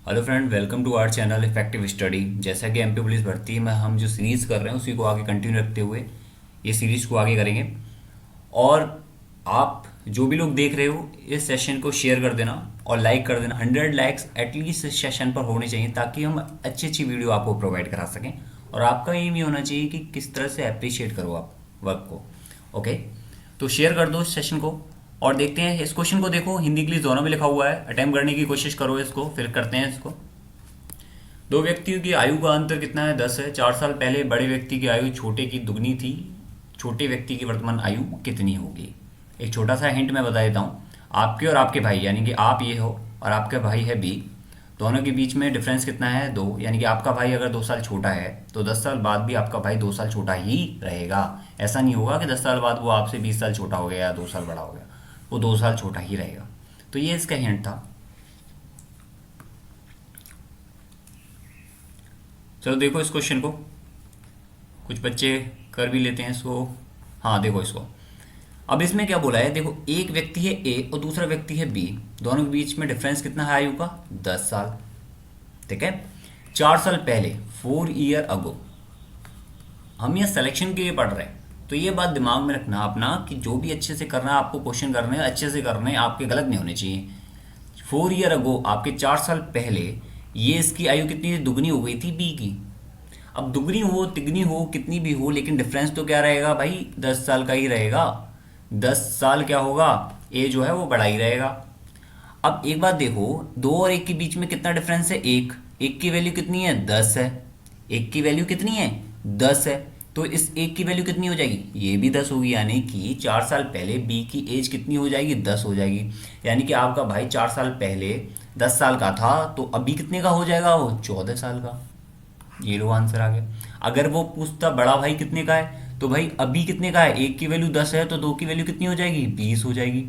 Hello friend, welcome to our channel effective study. जैसा कि MP police भर्ती में हम जो सीरीज़ कर रहे हैं उसी को आगे कंटिन्यू रखते हुए ये सीरीज़ को आगे करेंगे। और आप जो भी लोग देख रहे हो इस सेशन को शेयर कर देना और लाइक कर देना। 100 लाइक्स एटलीस्ट इस सेशन पर होने चाहिए ताकि हम अच्छी अच्छी वीडियो आपको प्रोवाइड करा सकें। और आपका एम ये होना चाहिए कि किस तरह से अप्रिशिएट करो आप वर्क को। ओके, तो शेयर कर दो इस सेशन को और देखते हैं इस क्वेश्चन को। देखो, हिंदी इंग्लिश दोनों में लिखा हुआ है, अटेम्प्ट करने की कोशिश करो इसको, फिर करते हैं इसको। दो व्यक्तियों की आयु का अंतर कितना है? 10 है। 4 साल पहले बड़े व्यक्ति की आयु छोटे की दुगनी थी। छोटे व्यक्ति की वर्तमान आयु कितनी होगी? एक छोटा सा हिंट मैं बता देता हूँ। आपके और आपके भाई, यानी कि आप ये हो और आपका भाई है बी, दोनों के बीच में डिफरेंस कितना है? 2। यानी कि आपका भाई अगर 2 साल छोटा है तो 10 साल बाद भी आपका भाई 2 साल छोटा ही रहेगा। ऐसा नहीं होगा कि 10 साल बाद वो आपसे 20 साल छोटा हो गया या 2 साल बड़ा हो गया। वो 2 साल छोटा ही रहेगा। तो ये इसका हिंट था। चलो देखो इस क्वेश्चन को, कुछ बच्चे कर भी लेते हैं इसको। हाँ देखो इसको। अब इसमें क्या बोला है? देखो, एक व्यक्ति है ए और दूसरा व्यक्ति है बी, दोनों के बीच में डिफरेंस कितना है आयु का? 10 साल। ठीक है। 4 साल पहले, 4 ईयर अगो। हम ये सिलेक्शन के लिए पढ़ रहे हैं, तो ये बात दिमाग में रखना अपना कि जो भी अच्छे से करना है आपको, क्वेश्चन करने हैं अच्छे से करने हैं, आपके गलत नहीं होने चाहिए। 4 ईयर अगो, आपके 4 साल पहले ये इसकी आयु कितनी थी? दुगनी हो गई थी बी की। अब दुगनी हो तिगनी हो कितनी भी हो, लेकिन डिफरेंस तो क्या रहेगा भाई? 10 साल का ही रहेगा। 10 साल क्या होगा? ए जो है वो बड़ा ही रहेगा। अब एक बात देखो, 2 और 1 के बीच में कितना डिफरेंस है? 1। 1 की वैल्यू कितनी है? 10 है। 1 की वैल्यू कितनी है? 10 है। तो इस 1 की वैल्यू कितनी हो जाएगी? ये भी 10 होगी। यानी कि 4 साल पहले बी की एज कितनी हो जाएगी? 10 हो जाएगी। यानी कि आपका भाई 4 साल पहले 10 साल का था, तो अभी कितने का हो जाएगा? वो 14 साल का। ये लो आंसर आ गया। अगर वो पूछता बड़ा भाई कितने का है, तो भाई अभी कितने का है? 1 की वैल्यू 10 है, तो 2 की वैल्यू कितनी हो जाएगी? 20 हो जाएगी।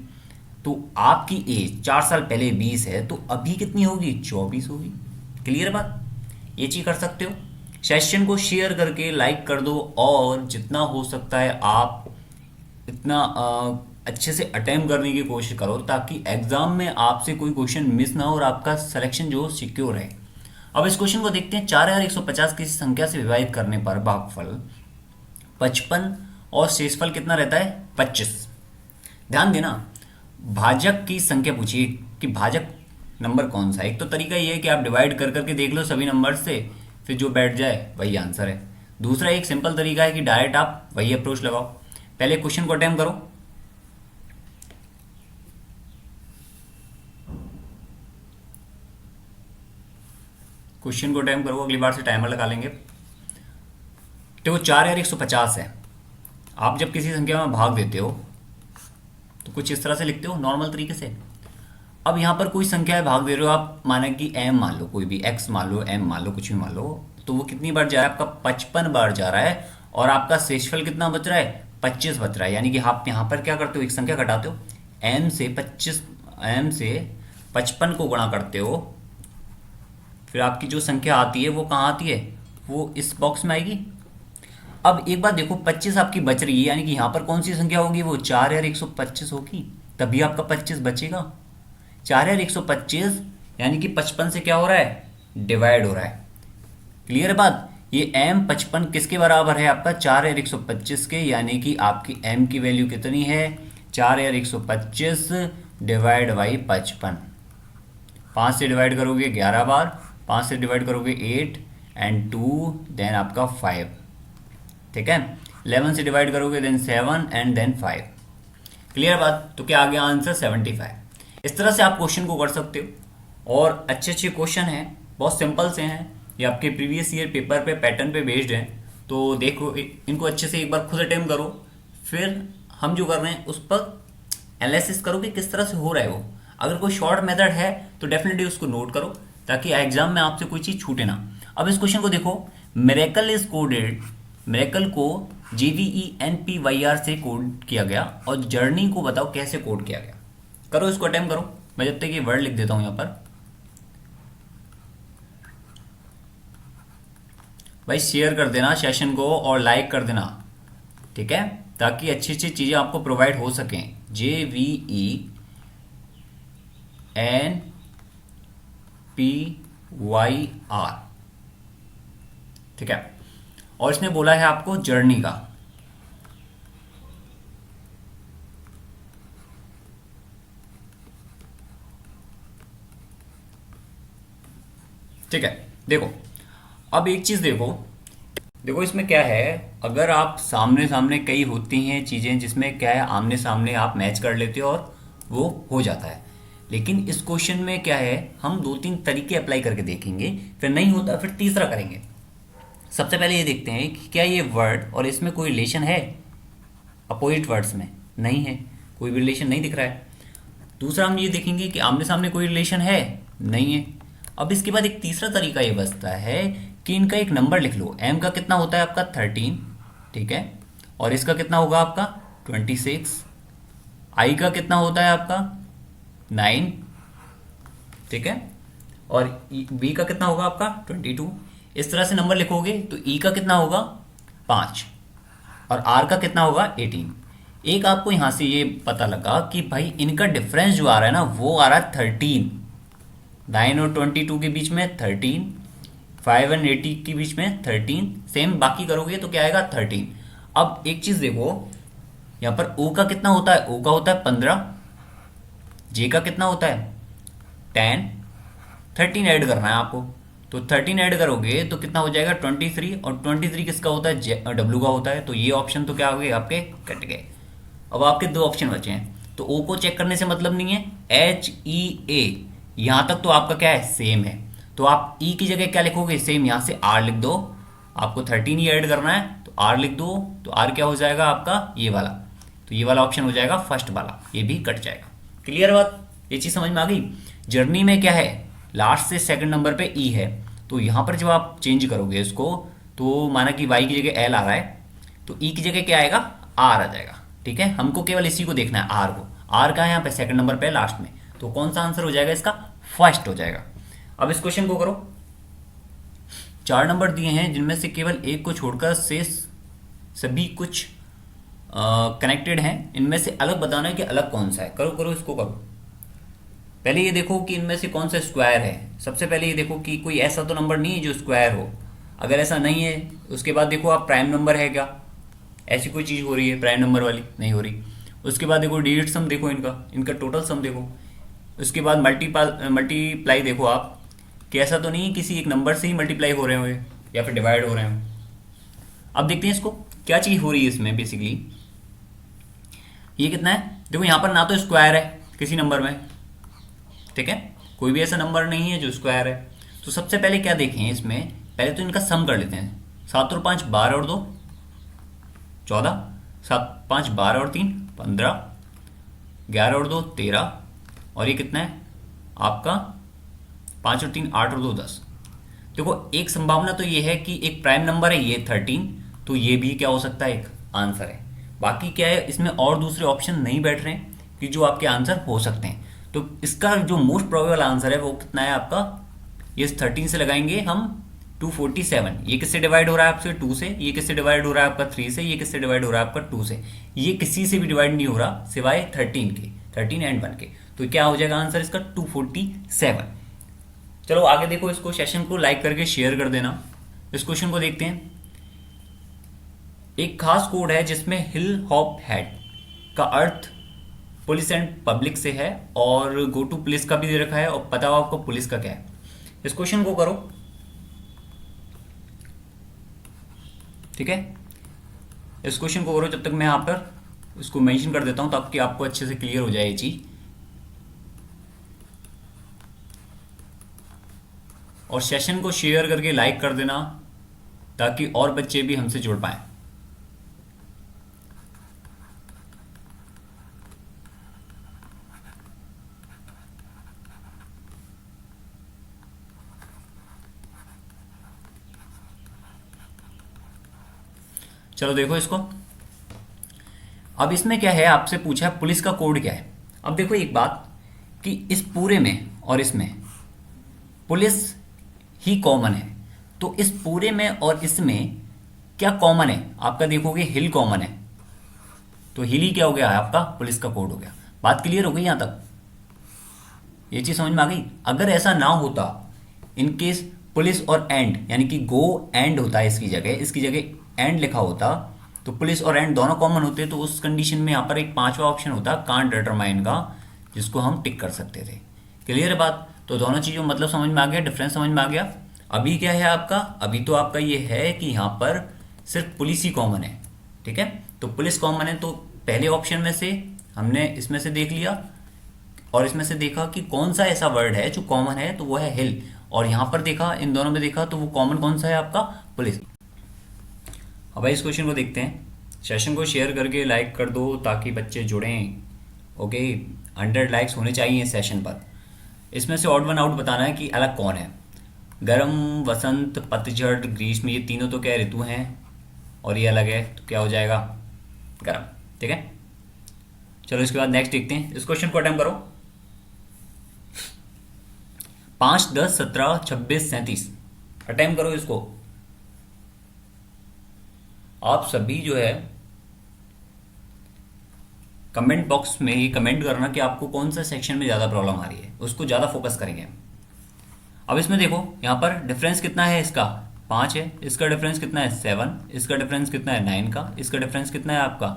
तो आपकी एज 4 साल पहले 20 है, तो अभी कितनी होगी? 24 होगी। क्लियर बात? ये चीज कर सकते हो। सेशन को शेयर करके लाइक कर दो और जितना हो सकता है आप इतना अच्छे से अटेम्प्ट करने की कोशिश करो ताकि एग्जाम में आपसे कोई क्वेश्चन मिस ना हो और आपका सिलेक्शन जो सिक्योर है। अब इस क्वेश्चन को देखते हैं। 4150 किसी संख्या से विभाजित करने पर भागफल 55 और शेषफल कितना रहता है? 25। ध्यान देना, भाजक की संख्या पूछिए कि भाजक नंबर कौन सा है। एक तो तरीका ये है कि आप डिवाइड कर करके देख लो सभी नंबर से, फिर जो बैठ जाए वही आंसर है। दूसरा एक सिंपल तरीका है कि डायरेक्ट आप वही अप्रोच लगाओ। पहले क्वेश्चन को अटेम्प्ट करो। क्वेश्चन को अटेम्प्ट करो, अगली बार से टाइमर लगा लेंगे। देखो, 4150 है। आप जब किसी संख्या में भाग देते हो तो कुछ इस तरह से लिखते हो नॉर्मल तरीके से। अब यहाँ पर कोई संख्या है, भाग दे रहे हो आप, माना कि एम मान लो, कोई भी एक्स मान लो, एम मान लो, कुछ भी मान लो। तो वो कितनी बार जा रहा है? आपका 55 बार जा रहा है। और आपका शेषफल कितना बच रहा है? 25 बच रहा है। यानी कि आप यहाँ पर क्या करते हो? एक संख्या घटाते हो, एम से 25, एम से 55 को गुणा करते हो, फिर आपकी जो संख्या आती है वो कहाँ आती है? वो इस बॉक्स में आएगी। अब एक बात देखो, 25 आपकी बच रही है, यानी कि यहाँ पर कौन सी संख्या होगी? वो 4125 होगी, तभी आपका 25 बचेगा। 4125 यानी कि 55 से क्या हो रहा है? डिवाइड हो रहा है। क्लियर बात? ये m 55 किसके बराबर है? आपका 4125 के। यानी कि आपकी m की वैल्यू कितनी है? 4125 डिवाइड बाई 55। 5 से डिवाइड करोगे 11 बार, 5 से डिवाइड करोगे 8 एंड 2 देन आपका 5। ठीक है। 11 से डिवाइड करोगे देन 7 एंड देन 5। क्लियर बात? तो क्या आ गया आंसर? 75। इस तरह से आप क्वेश्चन को कर सकते हो और अच्छे अच्छे क्वेश्चन हैं, बहुत सिंपल से हैं। ये आपके प्रीवियस ईयर पेपर पे पैटर्न पे बेस्ड हैं। तो देखो इनको अच्छे से एक बार खुद अटेम्प्ट करो, फिर हम जो कर रहे हैं उस पर एनालिसिस करो कि किस तरह से हो रहा है वो। अगर कोई शॉर्ट मेथड है तो डेफिनेटली उसको नोट करो ताकि एग्जाम में आपसे कोई चीज़ छूटे ना। अब इस क्वेश्चन को देखो, मेरेकल इज कोडेड, मेरेकल को JVENPYR से कोड किया गया और जर्नी को बताओ कैसे कोड किया गया। करो इसको अटेम्प्ट करो। मैं जब तक ये वर्ड लिख देता हूं यहाँ पर। भाई शेयर कर देना सेशन को और लाइक कर देना, ठीक है, ताकि अच्छी अच्छी चीज़ें आपको प्रोवाइड हो सकें। JVENPYR वाई आर, ठीक है। और इसने बोला है आपको जर्नी का, ठीक है। देखो अब एक चीज देखो, देखो इसमें क्या है, अगर आप सामने सामने कई होती हैं चीजें जिसमें क्या है आमने सामने आप मैच कर लेते हो और वो हो जाता है। लेकिन इस क्वेश्चन में क्या है, हम दो तीन तरीके अप्लाई करके देखेंगे, फिर नहीं होता फिर तीसरा करेंगे। सबसे पहले ये देखते हैं कि क्या ये वर्ड और इसमें कोई रिलेशन है, अपोजिट वर्ड्स में नहीं है, कोई भी रिलेशन नहीं दिख रहा है। दूसरा हम ये देखेंगे कि आमने सामने कोई रिलेशन है, नहीं है। अब इसके बाद एक तीसरा तरीका ये बचता है कि इनका एक नंबर लिख लो। एम का कितना होता है आपका 13, ठीक है, और इसका कितना होगा आपका 26। आई का कितना होता है आपका 9, ठीक है, और बी का कितना होगा आपका 22। इस तरह से नंबर लिखोगे तो ई का कितना होगा 5 और आर का कितना होगा 18। एक आपको यहां से ये पता लगा कि भाई इनका डिफरेंस जो आ रहा है ना वो आ रहा है 13, 9 और 22 के बीच में 13, 5 एंड 80 के बीच में 13, सेम बाकी करोगे तो क्या आएगा 13। अब एक चीज देखो, यहां पर ओ का कितना होता है, ओ का होता है 15, जे का कितना होता है 10, 13 ऐड करना है आपको, तो 13 ऐड करोगे तो कितना हो जाएगा 23, और 23 किसका होता है डब्ल्यू का होता है, तो ये ऑप्शन तो क्या हो गए आपके कट गए। अब आपके दो ऑप्शन बचे हैं, तो ओ को चेक करने से मतलब नहीं है, एच ई ए यहां तक तो आपका क्या है सेम है, तो आप ई की जगह क्या लिखोगे सेम, यहां से आर लिख दो, आपको 13 ही ऐड करना है तो आर लिख दो, तो आर क्या हो जाएगा आपका ये वाला, तो ये वाला ऑप्शन हो जाएगा फर्स्ट वाला, ये भी कट जाएगा। क्लियर बात, ये चीज समझ में आ गई। जर्नी में क्या है, लास्ट से सेकंड नंबर पे ई है, तो यहां पर जब आप चेंज करोगे इसको, तो माना कि वाई की जगह एल आ रहा है, तो ई की जगह क्या आएगा आर आ जाएगा, ठीक है। हमको केवल इसी को देखना है आर को, आर का है यहाँ पे सेकंड नंबर पे लास्ट में, तो कौन सा आंसर हो जाएगा इसका फर्स्ट हो जाएगा। अब इस क्वेश्चन को करो, 4 नंबर दिए हैं जिनमें से केवल एक को छोड़कर शेष सभी कुछ कनेक्टेड हैं, इनमें से अलग बताना है कि अलग कौन सा है। करो करो इसको करो। पहले ये देखो कि इनमें से कौन सा स्क्वायर है, सबसे पहले ये देखो कि कोई ऐसा तो नंबर नहीं है जो स्क्वायर हो, अगर ऐसा नहीं है उसके बाद देखो आप प्राइम नंबर है क्या, ऐसी कोई चीज़ हो रही है प्राइम नंबर वाली, नहीं हो रही। उसके बाद देखो डिजिट सम देखो, इनका टोटल सम देखो। उसके बाद मल्टीप्लाई देखो आप कि ऐसा तो नहीं है किसी एक नंबर से ही मल्टीप्लाई हो रहे हो या फिर डिवाइड हो रहे हो। अब देखते हैं इसको क्या चीज़ हो रही है इसमें। बेसिकली ये कितना है, देखो यहाँ पर ना तो स्क्वायर है किसी नंबर में, ठीक है, कोई भी ऐसा नंबर नहीं है जो स्क्वायर है। तो सबसे पहले क्या देखें इसमें, पहले तो इनका सम कर लेते हैं। 7 और 5 12 और 2 14, 7 5 12 और 3 15, 11 और 2 13, और ये कितना है आपका 5 और 3 8 और 2 10। देखो एक संभावना तो ये है कि एक प्राइम नंबर है ये 13, तो ये भी क्या हो सकता है एक आंसर है। बाकी क्या है इसमें और दूसरे ऑप्शन नहीं बैठ रहे हैं कि जो आपके आंसर हो सकते हैं। तो इसका जो मोस्ट प्रोबेबल आंसर है वो कितना है आपका, ये 13 से लगाएंगे हम 247, ये किससे डिवाइड हो रहा है आपसे 2 से, ये किससे डिवाइड हो रहा है आपका 3 से, ये किससे डिवाइड हो रहा है आपका 2 से, ये किसी से भी डिवाइड नहीं हो रहा सिवाय 13 के, 13 एंड 1 के। तो क्या हो जाएगा आंसर इसका 247। चलो आगे देखो, इसको सेशन को लाइक करके शेयर कर देना। इस क्वेश्चन को देखते हैं। एक खास कोड है जिसमें हिल हॉप हेड का अर्थ पुलिस एंड पब्लिक से है, और गो टू पुलिस का भी दे रखा है, और बताओ आपको पुलिस का क्या है। इस क्वेश्चन को करो, ठीक है, इस क्वेश्चन को करो। जब तक मैं यहाँ पर इसको मेंशन कर देता हूँ ताकि आपको अच्छे से क्लियर हो जाए ये चीज। और सेशन को शेयर करके लाइक कर देना ताकि और बच्चे भी हमसे जुड़ पाएं। चलो देखो इसको। अब इसमें क्या है, आपसे पूछा है पुलिस का कोड क्या है। अब देखो एक बात कि इस पूरे में और इसमें पुलिस ही कॉमन है, तो इस पूरे में और इसमें क्या कॉमन है आपका, देखोगे हिल कॉमन है, तो हिल ही क्या हो गया आपका पुलिस का कोड हो गया। बात क्लियर हो गई यहां तक, ये चीज समझ में आ गई। अगर ऐसा ना होता इन केस पुलिस और एंड यानी कि गो एंड होता है इसकी जगह एंड लिखा होता, तो पुलिस और एंड दोनों कॉमन होते, तो उस कंडीशन में यहाँ पर एक पांचवा ऑप्शन होता कांट डिटरमाइन का, जिसको हम टिक कर सकते थे। क्लियर है बात? तो दोनों चीज़ों मतलब समझ में आ गया, डिफरेंस समझ में आ गया। अभी क्या है आपका, अभी तो आपका ये है कि यहाँ पर सिर्फ पुलिस ही कॉमन है, ठीक है। तो पुलिस कॉमन है, तो पहले ऑप्शन में से हमने इसमें से देख लिया और इसमें से देखा कि कौन सा ऐसा वर्ड है जो कॉमन है, तो वो है हिल। और यहाँ पर देखा, इन दोनों में देखा, तो वो कॉमन कौन सा है आपका, पुलिस। अब भाई इस क्वेश्चन को देखते हैं। सेशन को शेयर करके लाइक कर दो ताकि बच्चे जुड़ें। ओके, 100 लाइक्स होने चाहिए सेशन पर। इसमें से ऑड वन आउट बताना है कि अलग कौन है। गर्म, वसंत, पतझड़, ग्रीष्म, ये तीनों तो क्या ऋतु हैं और ये अलग है, तो क्या हो जाएगा, गर्म। ठीक है, चलो इसके बाद नेक्स्ट देखते हैं। इस क्वेश्चन को अटेम्प्ट करो। 5, 10, 17, 26, 37 अटेम्प्ट करो इसको। आप सभी जो है कमेंट बॉक्स में ही कमेंट करना कि आपको कौन सा सेक्शन में ज़्यादा प्रॉब्लम आ रही है, उसको ज़्यादा फोकस करेंगे। अब इसमें देखो यहाँ पर डिफरेंस कितना है, इसका 5 है, इसका डिफरेंस कितना है 7, इसका डिफरेंस कितना है 9 का, इसका डिफरेंस कितना है आपका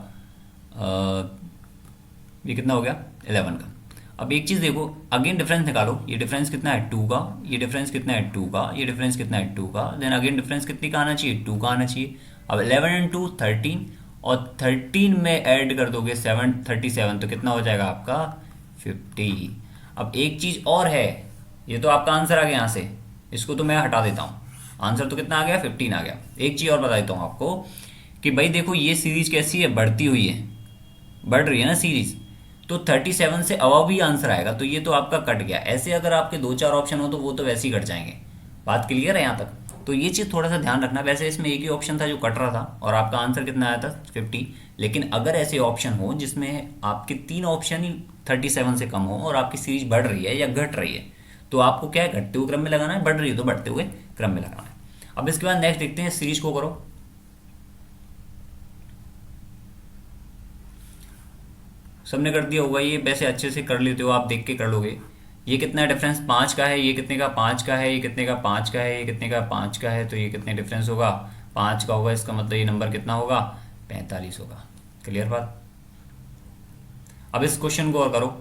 ये कितना हो गया 11 का। अब एक चीज़ देखो, अगेन डिफरेंस निकालो, ये डिफरेंस कितना है 2 का, ये डिफरेंस कितना है 2 का, ये डिफरेंस कितना है 2 का, देन अगेन डिफरेंस कितनी का आना चाहिए 2 का आना चाहिए। अब 11 एंड 2 13, और 13 में ऐड कर दोगे 7 37, तो कितना हो जाएगा आपका 50। अब एक चीज़ और है, ये तो आपका आंसर आ गया यहाँ से, इसको तो मैं हटा देता हूँ। आंसर तो कितना आ गया 15 आ गया। एक चीज़ और बता देता हूँ आपको कि भाई देखो ये सीरीज कैसी है, बढ़ती हुई है, बढ़ रही है ना सीरीज, तो 37 से अबव भी आंसर आएगा, तो ये तो आपका कट गया। ऐसे अगर आपके 2-4 ऑप्शन हो तो वो तो वैसे ही कट जाएंगे। बात क्लियर है यहाँ तक? तो ये चीज़ थोड़ा सा ध्यान रखना। वैसे इसमें एक ही ऑप्शन था जो कट रहा था और आपका आंसर कितना आया था 50, लेकिन अगर ऐसे ऑप्शन हो जिसमें आपके 3 ऑप्शन ही 37 से कम हो और आपकी सीरीज बढ़ रही है या घट रही है, तो आपको क्या है, घटते हुए क्रम में लगाना है, बढ़ रही है तो बढ़ते हुए क्रम में लगाना है। अब इसके बाद नेक्स्ट देखते हैं, सीरीज को करो। सबने कर दिया होगा ये, वैसे अच्छे से कर लेते हो आप, देख के कर लोगे। ये कितना डिफरेंस 5 का है, ये कितने का 5 का है, ये कितने का 5 का है, ये कितने का 5 का है, तो ये कितने डिफरेंस होगा 5 का होगा, इसका मतलब ये नंबर कितना होगा 45 होगा। क्लियर बात? अब इस क्वेश्चन को और करो।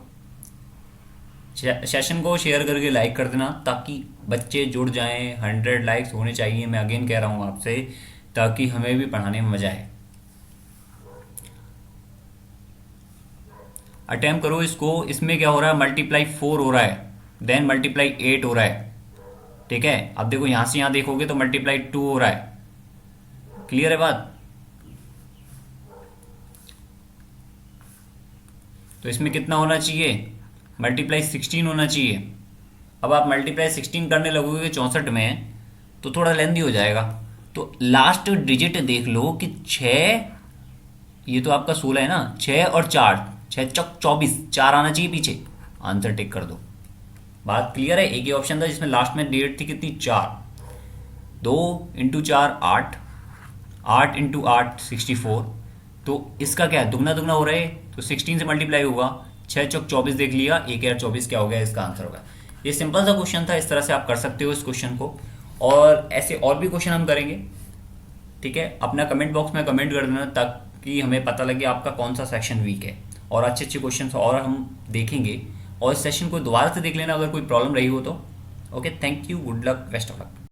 सेशन को शेयर करके लाइक कर देना ताकि बच्चे जुड़ जाएं। 100 लाइक्स होने चाहिए, मैं अगेन कह रहा हूँ आपसे, ताकि हमें भी पढ़ाने में मजा आए। अटेम्प्ट करो इसको। इसमें क्या हो रहा है, मल्टीप्लाई 4 हो रहा है, देन मल्टीप्लाई 8 हो रहा है। ठीक है, अब देखो यहां से यहां देखोगे तो मल्टीप्लाई 2 हो रहा है। क्लियर है बात? तो इसमें कितना होना चाहिए, मल्टीप्लाई 16 होना चाहिए। अब आप मल्टीप्लाई 16 करने लगोगे 64 में, तो थोड़ा लेंदी हो जाएगा। तो लास्ट डिजिट देख लो कि 6, ये तो आपका 16 है ना, 6 और 4, 6 चौक 24, 4 आना चाहिए पीछे, आंसर टिक कर दो। बात क्लियर है? एक ही ऑप्शन था जिसमें लास्ट में डेट थी कितनी 4, 2 इंटू 4 8, 8 इंटू 8 64, तो इसका क्या है, दुगना दुगना हो रहा है, तो 16 से मल्टीप्लाई होगा, 6 चौक 24 देख लिया, 1 यार 24 क्या हो गया, इसका आंसर होगा। ये सिंपल सा क्वेश्चन था, इस तरह से आप कर सकते हो इस क्वेश्चन को, और ऐसे और भी क्वेश्चन हम करेंगे। ठीक है, अपना कमेंट बॉक्स में कमेंट कर देना ताकि हमें पता लगे आपका कौन सा सेक्शन वीक है, और अच्छे अच्छे क्वेश्चन और हम देखेंगे। और इस सेशन को दोबारा से देख लेना अगर कोई प्रॉब्लम रही हो तो। Okay, thank you, good luck, best of luck.